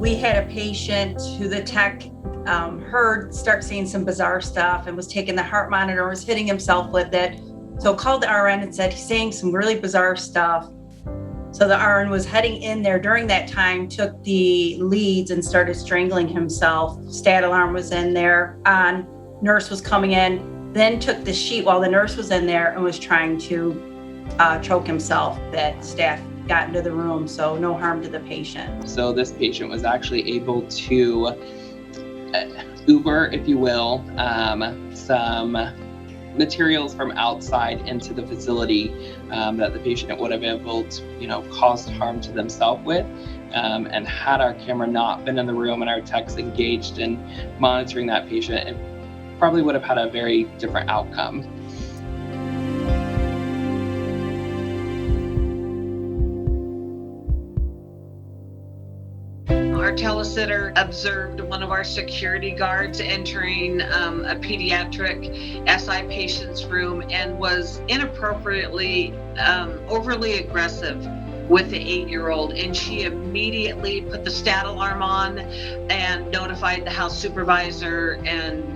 We had a patient who the tech heard start saying some bizarre stuff and was taking the heart monitor, was hitting himself with it. So called the RN and said he's saying some really bizarre stuff. So the RN was heading in there during that time, took the leads and started strangling himself. Stat alarm was in there on, nurse was coming in, then took the sheet while the nurse was in there and was trying to choke himself. That staff got into the room, so no harm to the patient. So this patient was actually able to Uber, if you will, some materials from outside into the facility that the patient would have been able to, caused harm to themselves with. And had our camera not been in the room and our techs engaged in monitoring that patient, it probably would have had a very different outcome. Our telesitter observed one of our security guards entering a pediatric SI patient's room and was inappropriately overly aggressive with the 8-year-old, and she immediately put the stat alarm on and notified the house supervisor, and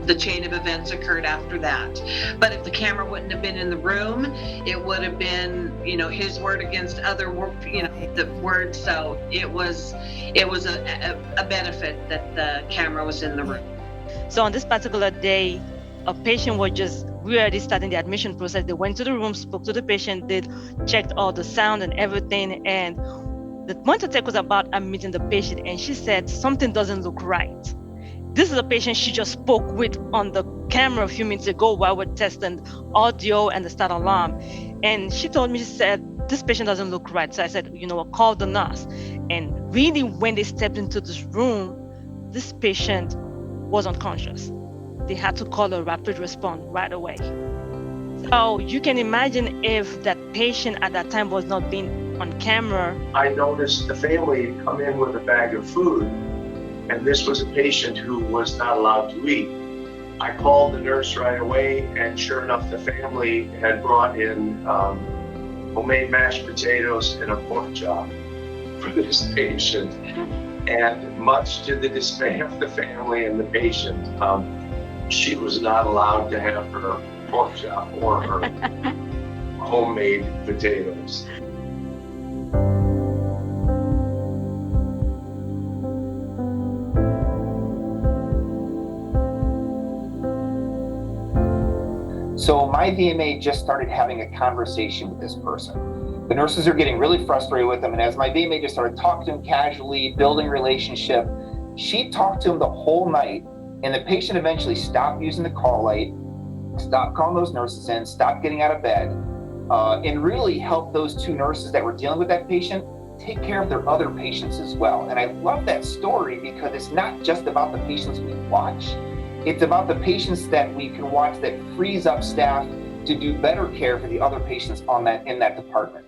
the chain of events occurred after that. But if the camera wouldn't have been in the room, it would have been, his word against other the word. So it was a benefit that the camera was in the room. So on this particular day, a patient we were already starting the admission process. They went to the room, spoke to the patient, they checked all the sound and everything. And the monitor tech was about admitting the patient, and she said, something doesn't look right. This is a patient she just spoke with on the camera a few minutes ago while we're testing audio and the stat alarm. And she told me, she said, this patient doesn't look right. So I said, call the nurse. And really, when they stepped into this room, this patient was unconscious. They had to call a rapid response right away. So you can imagine if that patient at that time was not being on camera. I noticed the family come in with a bag of food, and this was a patient who was not allowed to eat. I called the nurse right away, and sure enough, the family had brought in homemade mashed potatoes and a pork chop for this patient. And much to the dismay of the family and the patient, she was not allowed to have her pork chop or her homemade potatoes. So my VMA just started having a conversation with this person. The nurses are getting really frustrated with him, and as my VMA just started talking to him casually, building a relationship, she talked to him the whole night, and the patient eventually stopped using the call light, stopped calling those nurses in, stopped getting out of bed, and really helped those two nurses that were dealing with that patient take care of their other patients as well. And I love that story because it's not just about the patients we watch. It's about the patients that we can watch that frees up staff to do better care for the other patients in that department.